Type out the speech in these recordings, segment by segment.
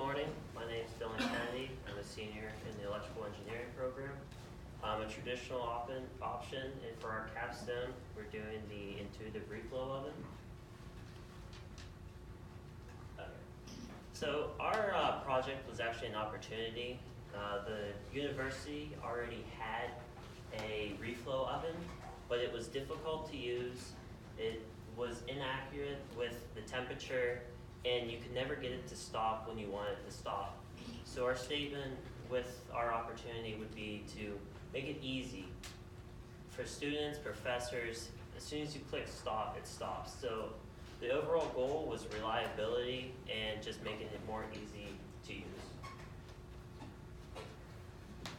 morning. My name is Dylan Kennedy. I'm a senior in the electrical engineering program. A traditional option, and for our capstone, we're doing the Inutitive Reflow oven. So our project was actually an opportunity. The university already had a reflow oven, but it was difficult to use. It was inaccurate with the temperature, and you could never get it to stop when you wanted it to stop. So our statement with our opportunity would be to make it easy for students, professors. As soon as you click stop, it stops. So the overall goal was reliability and just making it more easy to use.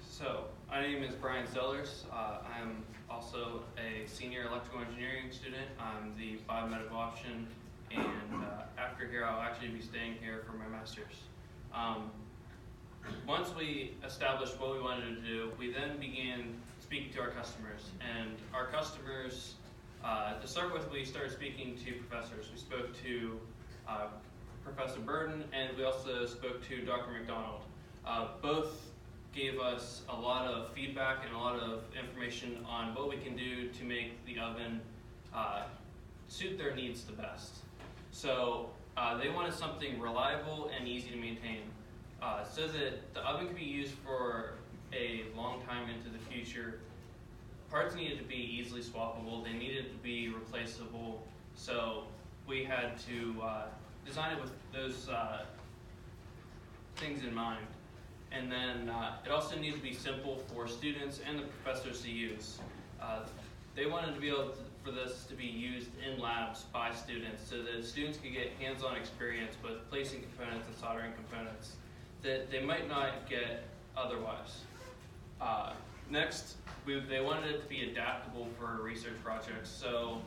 So, my name is Brian Sellers. I'm also a senior electrical engineering student. I'm the biomedical option, and after here I'll actually be staying here for my master's. Once we established what we wanted to do, we then began speaking to our customers. And our customers, to start with, we started speaking to professors. We spoke to Professor Burton, and we also spoke to Dr. McDonald. Both gave us a lot of feedback and a lot of information on what we can do to make the oven suit their needs the best. So they wanted something reliable and easy to maintain, so that the oven could be used for a long time into the future. Parts needed to be easily swappable, they needed to be replaceable, so we had to design it with those things in mind. And then it also needed to be simple for students and the professors to use. They wanted to be able for this to be used in labs by students, so that students could get hands-on experience with placing components and soldering components that they might not get otherwise. Next, they wanted it to be adaptable for research projects. So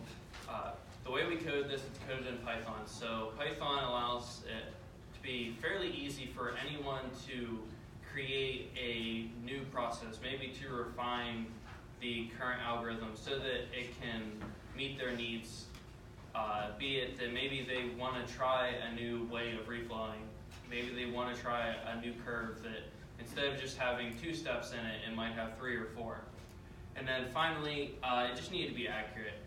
the way we code this, it's coded in Python. So Python allows it to be fairly easy for anyone to create a new process, maybe to refine the current algorithm so that it can meet their needs. Be it that maybe they want to try a new way of reflowing, maybe they want to try a new curve that instead of just having 2 steps in it, it might have 3 or 4. And then finally, it just needed to be accurate.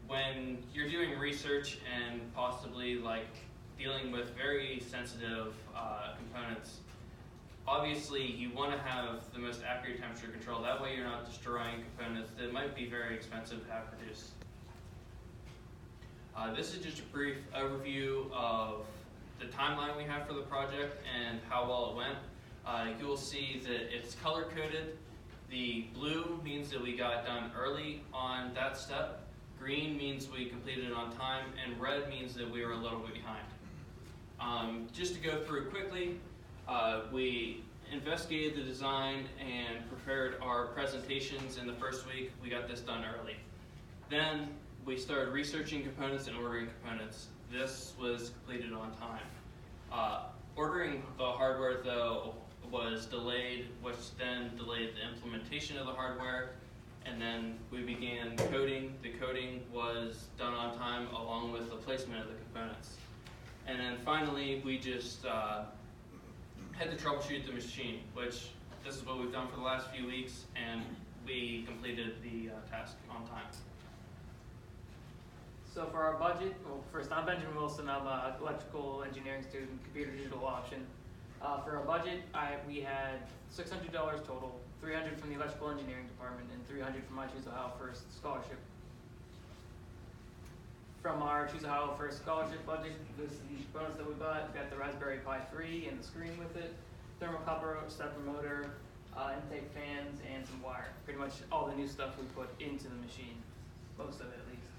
When you're doing research and possibly like dealing with very sensitive components, obviously you want to have the most accurate temperature control. That way you're not destroying components that might be very expensive to have produced. This is just a brief overview of the timeline we have for the project and how well it went. You will see that it's color-coded. The blue means that we got done early on that step. Green means we completed it on time, and red means that we were a little bit behind. Just to go through quickly, we investigated the design and prepared our presentations in the first week. We got this done early. Then we started researching components and ordering components. This was completed on time. Ordering the hardware, though, was delayed, which then delayed the implementation of the hardware. And then we began coding. The coding was done on time along with the placement of the components. And then finally, we just had to troubleshoot the machine, which this is what we've done for the last few weeks, and we completed the task on time. So for our budget, well, first, I'm Benjamin Wilson. I'm an electrical engineering student, computer digital option. For our budget, we had $600 total, $300 from the electrical engineering department, and $300 from my Choose Ohio First scholarship. From our Choose Ohio First scholarship budget, this is the components that we bought. We got the Raspberry Pi 3 and the screen with it, thermocouple, stepper motor, intake fans, and some wire. Pretty much all the new stuff we put into the machine, most of it at least.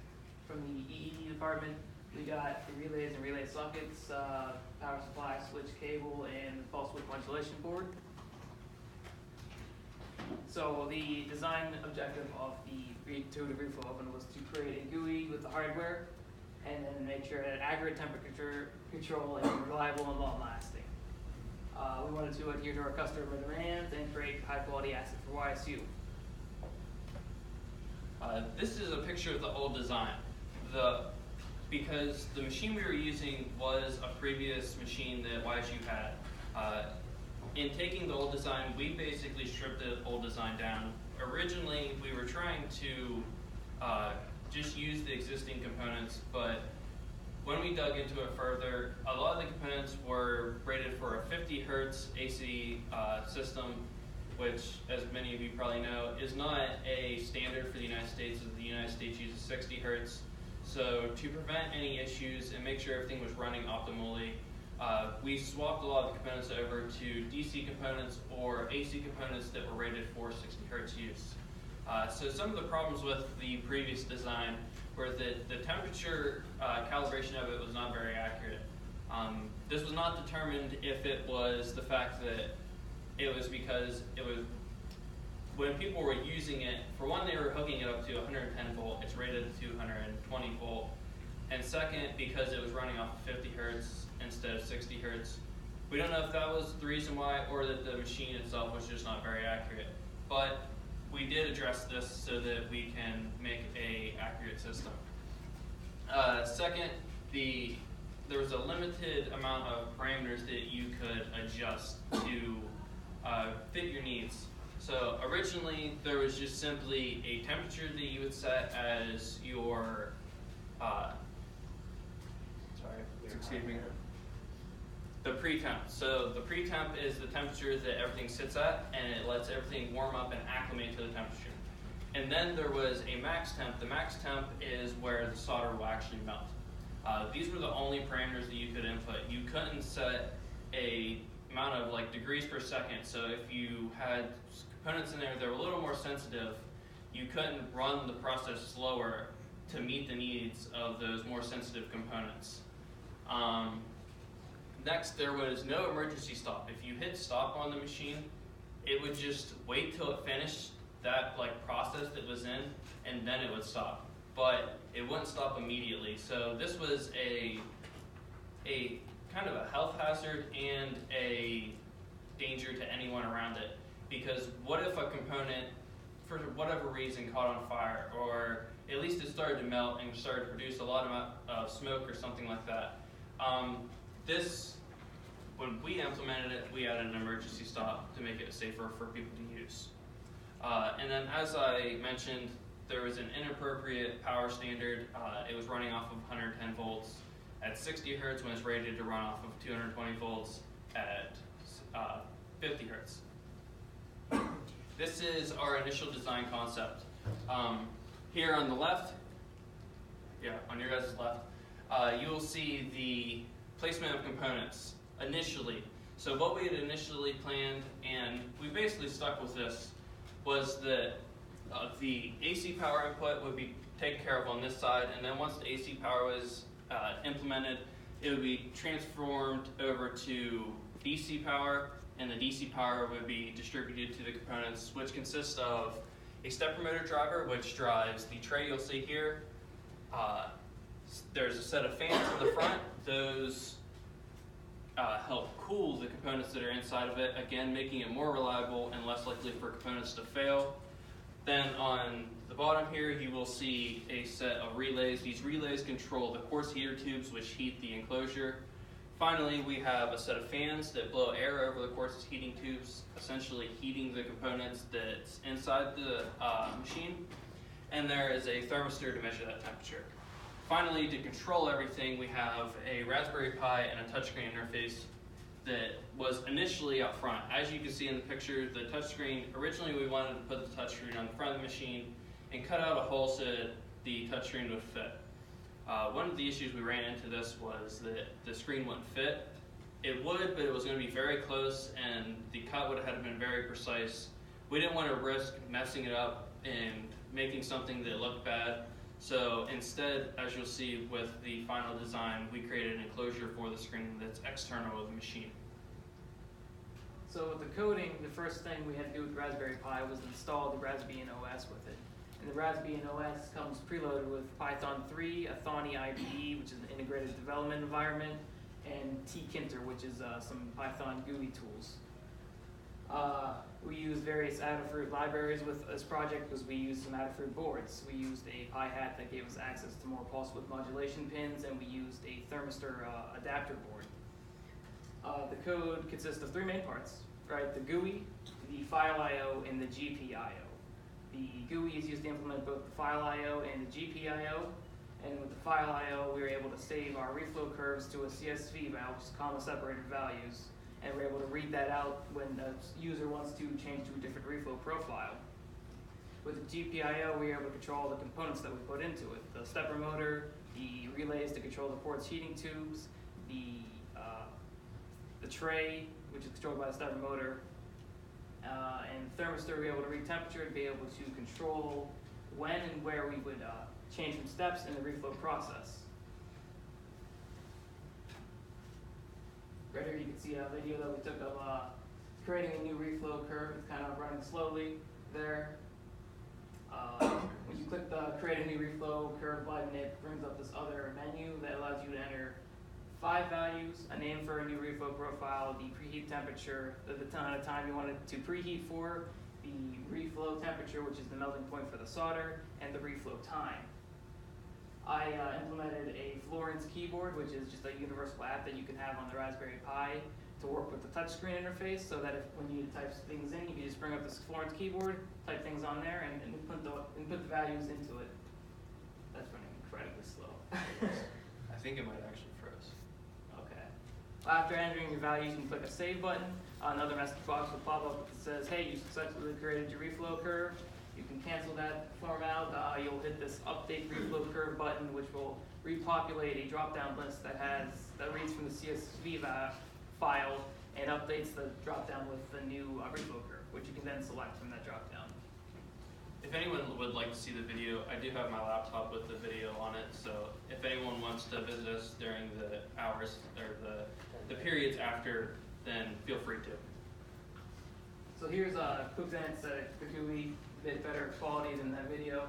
From the EE department, we got the relays and relay sockets, power supply, switch cable, and pulse width modulation board. So the design objective of the Intuitive Reflow oven was to create a GUI with the hardware and then make sure that accurate temperature control and reliable and long lasting. We wanted to adhere to our customer demands and create high quality asset for YSU. This is a picture of the old design. The because the machine we were using was a previous machine that YSU had. In taking the old design, we basically stripped the old design down. Originally, we were trying to just use the existing components, but when we dug into it further, a lot of the components were rated for a 50 hertz AC system, which, as many of you probably know, is not a standard for the United States, as the United States uses 60 hertz. So to prevent any issues and make sure everything was running optimally, we swapped a lot of the components over to DC components or AC components that were rated for 60 hertz use. So some of the problems with the previous design were that the temperature calibration of it was not very accurate. This was not determined if it was the fact that it was because it was, when people were using it, for one, they were hooking it up to 110 volt, it's rated at 220 volt. And second, because it was running off of 50 hertz instead of 60 hertz. We don't know if that was the reason why, or that the machine itself was just not very accurate. But we did address this so that we can make an accurate system. Second, there was a limited amount of parameters that you could adjust to fit your needs. So originally, there was just simply a temperature that you would set as your, the pre-temp. So the pre-temp is the temperature that everything sits at, and it lets everything warm up and acclimate to the temperature. And then there was a max temp. The max temp is where the solder will actually melt. These were the only parameters that you could input. You couldn't set a amount of like degrees per second. So if you had components in there that were a little more sensitive, you couldn't run the process slower to meet the needs of those more sensitive components. Next, there was no emergency stop. If you hit stop on the machine, it would just wait till it finished that like process that was in, and then it would stop. But it wouldn't stop immediately. So this was a kind of a health hazard and a danger to anyone around it. Because what if a component, for whatever reason, caught on fire, or at least it started to melt and started to produce a lot of smoke or something like that. When we implemented it, we added an emergency stop to make it safer for people to use. And then, as I mentioned, there was an inappropriate power standard. It was running off of 110 volts at 60 hertz when it's rated to run off of 220 volts at 50 hertz. This is our initial design concept. Here on the left, on your guys' left, you will see the placement of components initially. So what we had initially planned, and we basically stuck with this, was that the AC power input would be taken care of on this side, and then once the AC power was implemented, it would be transformed over to DC power, and the DC power would be distributed to the components, which consist of a stepper motor driver, which drives the tray you'll see here. There's a set of fans in the front. Those help cool the components that are inside of it, again making it more reliable and less likely for components to fail. Then on the bottom here you will see a set of relays. These relays control the quartz heater tubes which heat the enclosure. Finally, we have a set of fans that blow air over the quartz heating tubes, essentially heating the components that's inside the machine. And there is a thermistor to measure that temperature. Finally, to control everything, we have a Raspberry Pi and a touchscreen interface that was initially up front. As you can see in the picture, the touchscreen, originally we wanted to put the touchscreen on the front of the machine and cut out a hole so that the touchscreen would fit. One of the issues we ran into this was that the screen wouldn't fit. It would, but it was going to be very close and the cut would have had to been very precise. We didn't want to risk messing it up and making something that looked bad. So instead, as you'll see with the final design, we created an enclosure for the screen that's external of the machine. So with the coding, the first thing we had to do with Raspberry Pi was install the Raspbian OS with it. And the Raspbian OS comes preloaded with Python 3, a Thonny IDE, which is an integrated development environment, and tkinter, which is some Python GUI tools. We used various Adafruit libraries with this project because we used some Adafruit boards. We used a Pi hat that gave us access to more pulse width modulation pins, and we used a thermistor adapter board. The code consists of three main parts, right? The GUI, the file I/O, and the GPIO. The GUI is used to implement both the file I/O and the GPIO. And with the file I/O, we were able to save our reflow curves to a CSV valve, which is comma-separated values. And we're able to read that out when the user wants to change to a different reflow profile. With the GPIO, we are able to control the components that we put into it. The stepper motor, the relays to control the port's heating tubes, the tray, which is controlled by the stepper motor, and the thermistor, we're able to read temperature to be able to control when and where we would change from steps in the reflow process. Right here you can see a video that we took of creating a new reflow curve. It's kind of running slowly there. When you click the create a new reflow curve button, it brings up this other menu that allows you to enter 5 values, a name for a new reflow profile, the preheat temperature, the amount of time you want it to preheat for, the reflow temperature, which is the melting point for the solder, and the reflow time. I implemented a Florence keyboard, which is just a universal app that you can have on the Raspberry Pi to work with the touchscreen interface, so that if when you type things in, you can just bring up this Florence keyboard, type things on there, and input the values into it. That's running incredibly slow. I think it might actually froze. Okay. After entering your values, you can click a save button. Another message box will pop up that says, hey, you successfully created your reflow curve. You can cancel that form out. You'll hit this update reflow curve button, which will repopulate a drop-down list that reads from the CSV file and updates the drop-down with the new reflow curve, which you can then select from that drop-down. If anyone would like to see the video, I do have my laptop with the video on it, so if anyone wants to visit us during the hours or the periods after, then feel free to. So here's a quick glance at the GUI, a bit better quality than that video.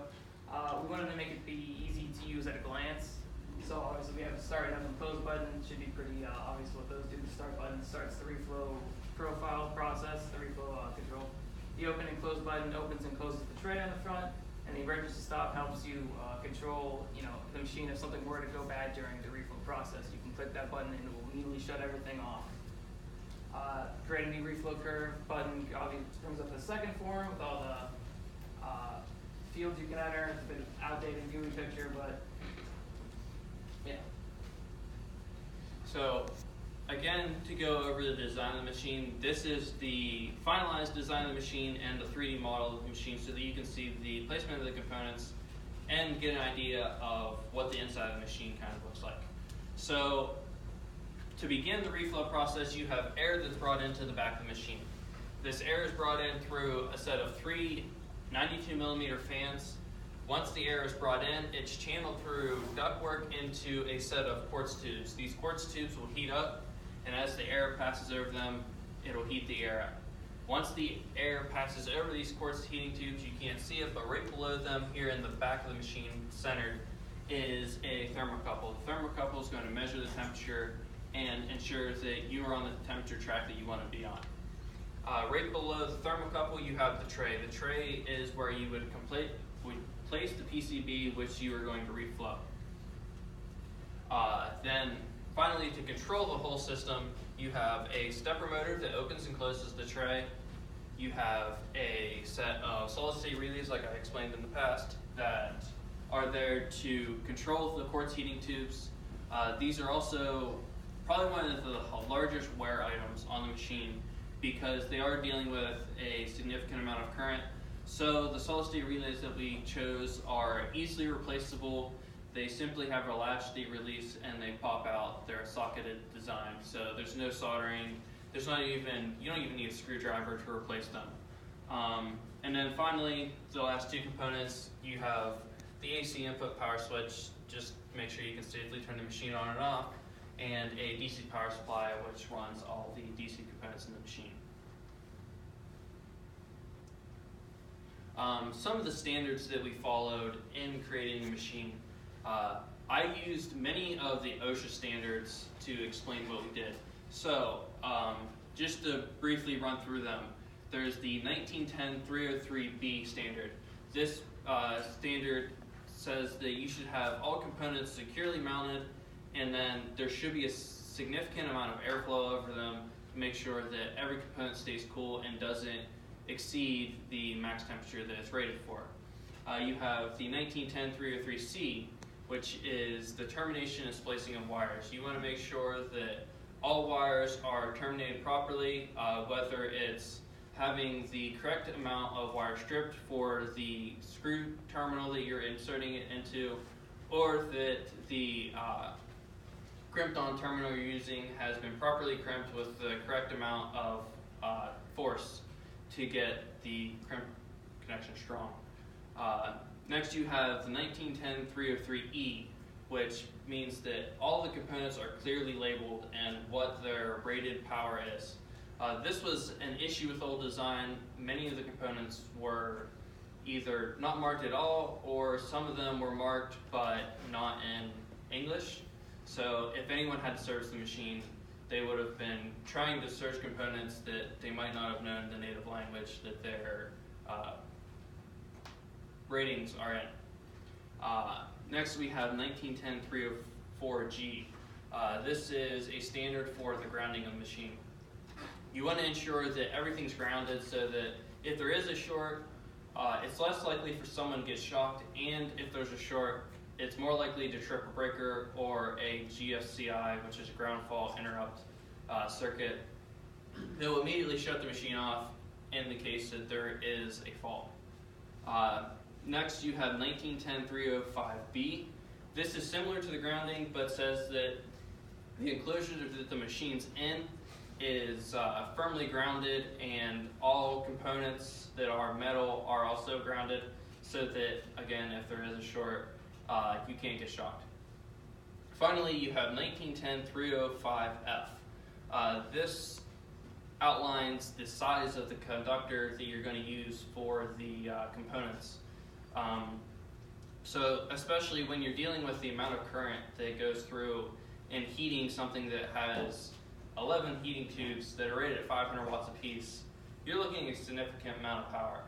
We wanted to make it be easy to use at a glance. So obviously we have a start and a close button. It should be pretty obvious what those do. The start button starts the reflow profile process, the reflow control. The open and close button opens and closes the tray on the front, and the emergency stop helps you control, the machine if something were to go bad during the reflow process. You can click that button and it will immediately shut everything off. Create a new reflow curve button obviously brings up the second form with all the fields you can enter. It's a bit outdated GUI picture, but yeah. So again, to go over the design of the machine, this is the finalized design of the machine and the 3D model of the machine so that you can see the placement of the components and get an idea of what the inside of the machine kind of looks like. So to begin the reflow process, you have air that's brought into the back of the machine. This air is brought in through a set of 3 92mm fans. Once the air is brought in, it's channeled through ductwork into a set of quartz tubes. These quartz tubes will heat up, and as the air passes over them, it'll heat the air out. Once the air passes over these quartz heating tubes, you can't see it, but right below them here in the back of the machine, centered, is a thermocouple. The thermocouple is going to measure the temperature and ensures that you are on the temperature track that you want to be on. Right below the thermocouple, you have the tray. The tray is where you would place the PCB which you are going to reflow. Then finally, to control the whole system, you have a stepper motor that opens and closes the tray. You have a set of solid-state relays, like I explained in the past, that are there to control the quartz heating tubes. These are also probably one of the largest wear items on the machine because they are dealing with a significant amount of current. So the solid-state relays that we chose are easily replaceable. They simply have a latch-state release and they pop out. They're a socketed design, so there's no soldering. You don't even need a screwdriver to replace them. And then finally, the last two components, you have the AC input power switch, just make sure you can safely turn the machine on and off, and a DC power supply which runs all the DC components in the machine. Some of the standards that we followed in creating the machine, I used many of the OSHA standards to explain what we did. So just to briefly run through them, there's the 1910 303B standard. This standard says that you should have all components securely mounted, and then there should be a significant amount of airflow over them to make sure that every component stays cool and doesn't exceed the max temperature that it's rated for. You have the 1910 303C, which is the termination and splicing of wires. You want to make sure that all wires are terminated properly, whether it's having the correct amount of wire stripped for the screw terminal that you're inserting it into, or that the crimped on terminal you're using has been properly crimped with the correct amount of force to get the crimp connection strong. Next you have the 1910 303E, which means that all the components are clearly labeled and what their rated power is. This was an issue with old design. Many of the components were either not marked at all, or some of them were marked but not in English. So if anyone had to service the machine, they would have been trying to search components that they might not have known the native language that their ratings are in. Next we have 1910 304G. This is a standard for the grounding of the machine. You want to ensure that everything's grounded so that if there is a short, it's less likely for someone to get shocked, and if there's a short, it's more likely to trip a breaker or a GFCI, which is a ground fault interrupt circuit. It will immediately shut the machine off in the case that there is a fault. Next you have 1910 305B. This is similar to the grounding, but says that the enclosure that the machine's in is firmly grounded, and all components that are metal are also grounded, so that, again, if there is a short, you can't get shocked. Finally, you have 1910 305F. This outlines the size of the conductor that you're going to use for the components. So especially when you're dealing with the amount of current that goes through and heating something that has 11 heating tubes that are rated at 500 watts apiece, you're looking at a significant amount of power.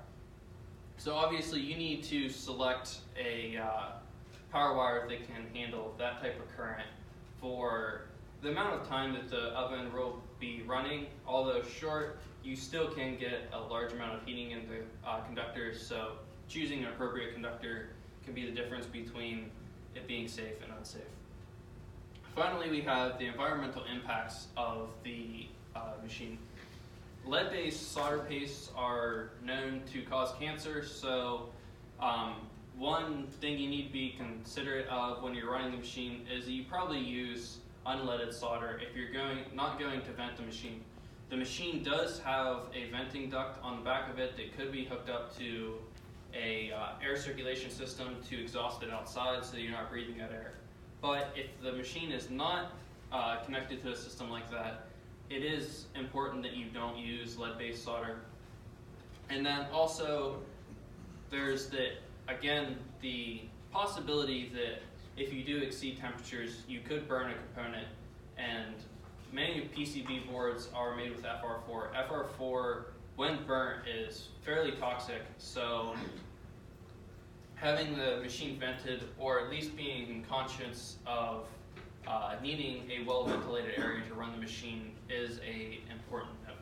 So obviously you need to select a power wire that can handle that type of current for the amount of time that the oven will be running. Although short, you still can get a large amount of heating in the conductors, so choosing an appropriate conductor can be the difference between it being safe and unsafe. Finally, we have the environmental impacts of the machine. Lead-based solder pastes are known to cause cancer, so one thing you need to be considerate of when you're running the machine is that you probably use unleaded solder if you're not going to vent the machine. The machine does have a venting duct on the back of it that could be hooked up to a air circulation system to exhaust it outside so that you're not breathing that air. But if the machine is not connected to a system like that, it is important that you don't use lead-based solder. And then also, there's the possibility that if you do exceed temperatures, you could burn a component. And many PCB boards are made with FR4. FR4, when burnt, is fairly toxic, so having the machine vented, or at least being conscious of needing a well-ventilated area to run the machine, is an important note.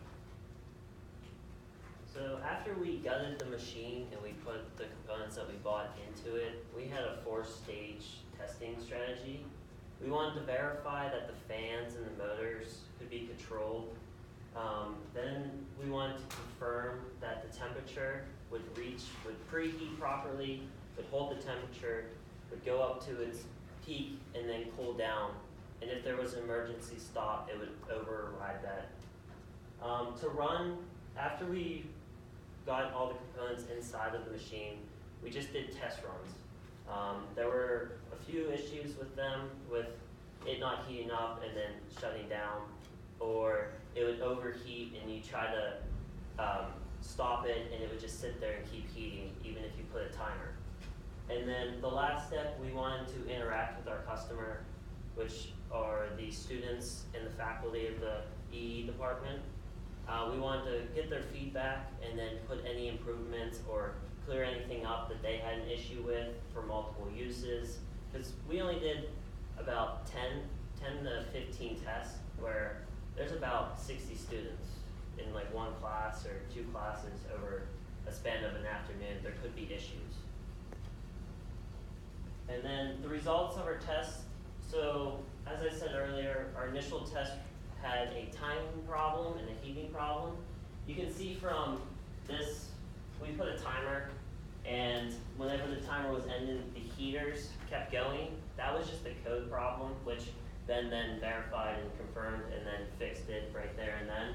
So after we gutted the machine and we put the components that we bought into it, we had a 4-stage testing strategy. We wanted to verify that the fans and the motors could be controlled. Then we wanted to confirm that the temperature would preheat properly, would hold the temperature, would go up to its peak and then cool down. And if there was an emergency stop, it would override that. To run, after we got all the components inside of the machine, we just did test runs. There were a few issues with them, with it not heating up and then shutting down, or it would overheat and you try to stop it and it would just sit there and keep heating even if you put a timer. And then the last step, we wanted to interact with our customer, which are the students and the faculty of the EE department. We wanted to get their feedback and then put any improvements or clear anything up that they had an issue with for multiple uses. Because we only did about 10 to 15 tests where there's about 60 students in like one class or two classes over a span of an afternoon. There could be issues. And then the results of our tests. So as I said earlier, our initial test had a timing problem and a heating problem. You can see from this, we put a timer, and whenever the timer was ending, the heaters kept going. That was just a code problem, which Ben then verified and confirmed and then fixed it right there and then.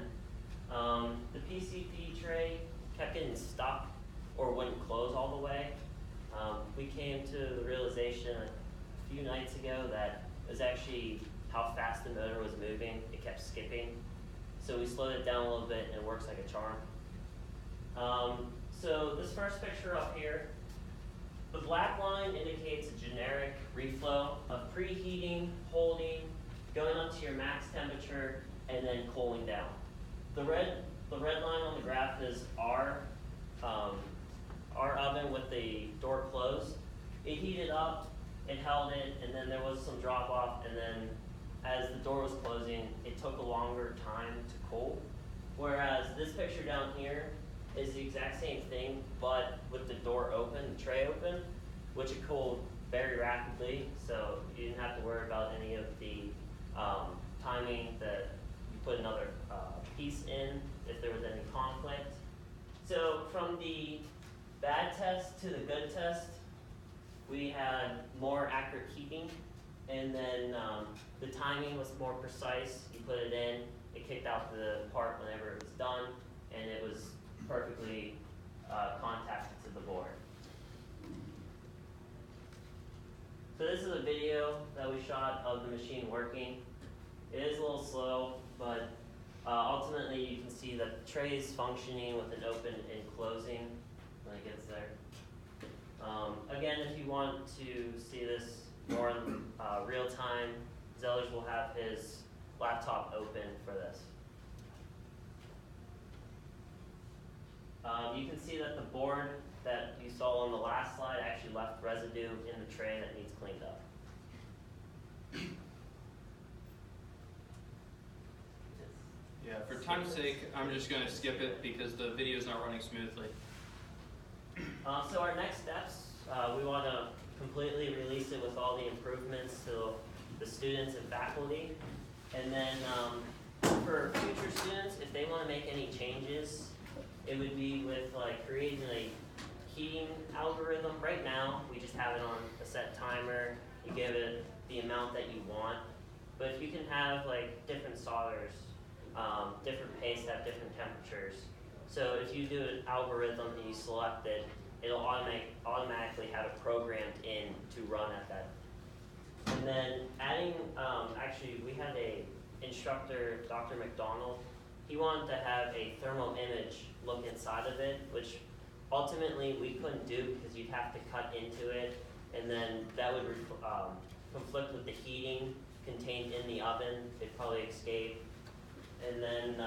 The PCB tray kept getting stuck or wouldn't close all the way. We came to the realization a few nights ago that it was actually how fast the motor was moving. It kept skipping. So we slowed it down a little bit and it works like a charm. So this first picture up here, the black line indicates a generic reflow of preheating, holding, going up to your max temperature, and then cooling down. The red line on the graph is our oven with the door closed. It heated up, it held it, and then there was some drop off, and then as the door was closing, it took a longer time to cool. Whereas this picture down here is the exact same thing, but with the door open, the tray open, which it cooled very rapidly, so you didn't have to worry about any of the timing that you put another piece in if there was any conflict. So from the bad test to the good test, we had more accurate heating, and then the timing was more precise. You put it in, it kicked out the part whenever it was done, and it was perfectly contacted to the board. So this is a video that we shot of the machine working. It is a little slow, but ultimately you can see that the tray is functioning with an open and closing when it gets there. Again, if you want to see this more in real time, Zellers will have his laptop open for this. You can see that the board that you saw on the last slide actually left residue in the tray that needs cleaned up. Yeah, for time's sake, I'm just going to skip it because the video is not running smoothly. So our next steps, we want to completely release it with all the improvements to the students and faculty. And then for future students, if they want to make any changes, it would be with like creating a heating algorithm. Right now, we just have it on a set timer. You give it the amount that you want. But if you can have like different solders, different pastes have different temperatures. So if you do an algorithm and you select it, it'll automatically have it programmed in to run at that. And then adding, actually we had a instructor, Dr. McDonald, he wanted to have a thermal image look inside of it, which ultimately we couldn't do because you'd have to cut into it, and then that would conflict with the heating contained in the oven. It'd probably escape. And then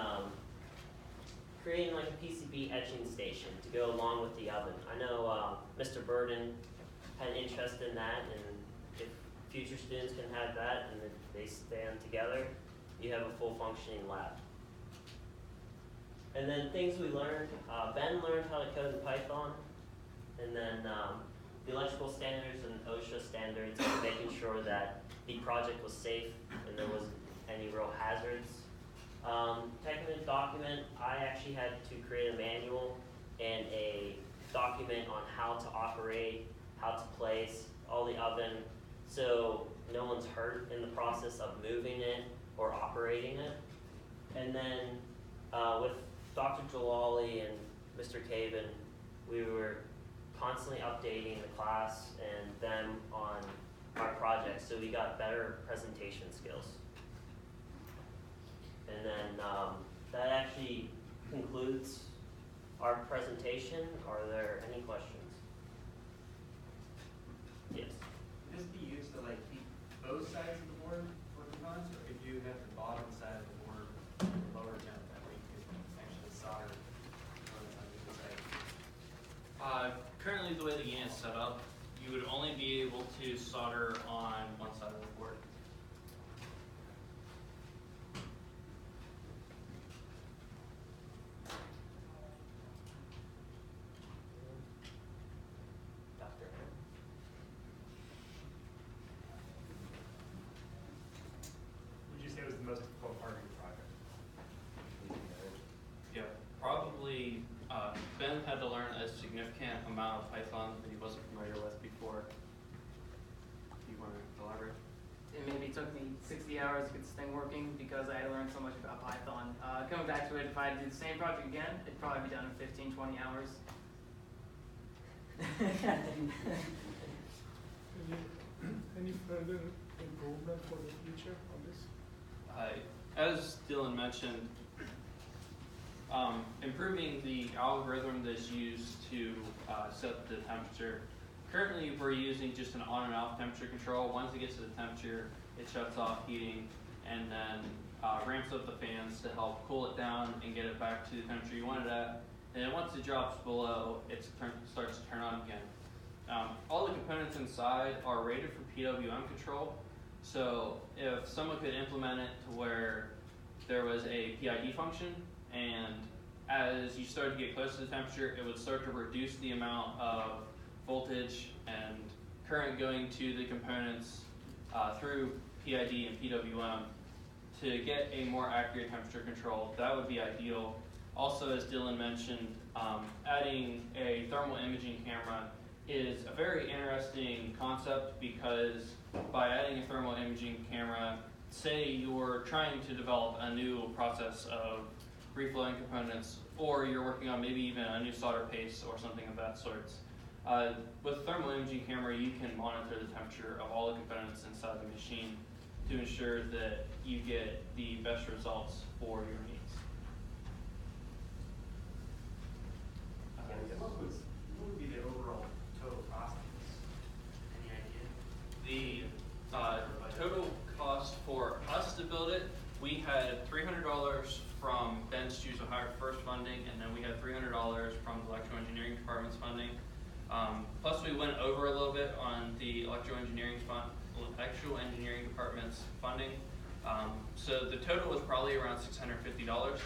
creating like a PCB etching station to go along with the oven. I know Mr. Burden had interest in that, and if future students can have that and if they stand together, you have a full functioning lab. And then things we learned, Ben learned how to code in Python, and then the electrical standards and OSHA standards, making sure that the project was safe and there wasn't any real hazards. Technical document, I actually had to create a manual and a document on how to operate, how to place all the oven, so no one's hurt in the process of moving it or operating it. And then with Dr. Jalali and Mr. Caven, we were constantly updating the class and them on our projects, so we got better presentation skills. And then that actually concludes our presentation. Are there any questions? Yes. Could this be used to like keep both sides of the board working on, or could you have the bottom side of the board lower temp that we could Currently, the way the unit is set up, you would only be able to solder on one side of the board. Dr. Would you say it was the most difficult part of your project? Yeah, probably Ben had to learn a significant amount of Python that he wasn't familiar with before. You want to elaborate? It maybe took me 60 hours to get this thing working because I had learned so much about Python. Coming back to it, if I had to do the same project again, it'd probably be done in 15, 20 hours. Any further improvement for the future on this? As Dylan mentioned, improving the algorithm that's used to set the temperature. Currently, we're using just an on and off temperature control. Once it gets to the temperature, it shuts off heating and then ramps up the fans to help cool it down and get it back to the temperature you want it at. And then once it drops below, it starts to turn on again. All the components inside are rated for PWM control. So if someone could implement it to where there was a PID function, and as you started to get close to the temperature, it would start to reduce the amount of voltage and current going to the components through PID and PWM to get a more accurate temperature control. That would be ideal. Also, as Dylan mentioned, adding a thermal imaging camera is a very interesting concept because by adding a thermal imaging camera, say you're trying to develop a new process of reflowing components, or you're working on maybe even a new solder paste or something of that sort. With a thermal imaging camera, you can monitor the temperature of all the components inside the machine to ensure that you get the best results for your needs. What would be the overall total cost of this? Any idea? The total cost for us to build it, we had $300 from Ben's Choose Ohio First funding, and then we had $300 from the electrical engineering department's funding. Plus, we went over a little bit on the electrical engineering department's funding. So the total was probably around $650.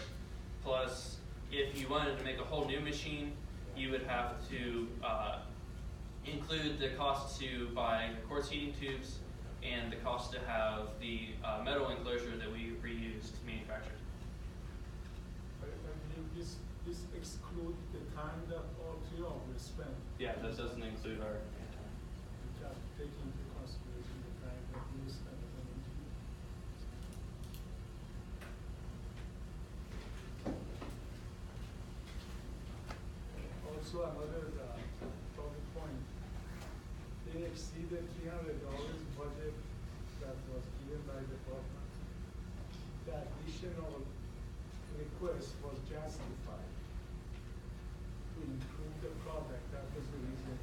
Plus, if you wanted to make a whole new machine, you would have to include the cost to buy quartz heating tubes and the cost to have the metal enclosure that we reused to manufacture. I believe this exclude the time that all three of you spent. Yeah, that doesn't include our Taking into consideration the time that you spent on the interview. Also, another talking point. They exceeded $300 budget that was given by the department. The additional request was justified to improve the product. That was the reason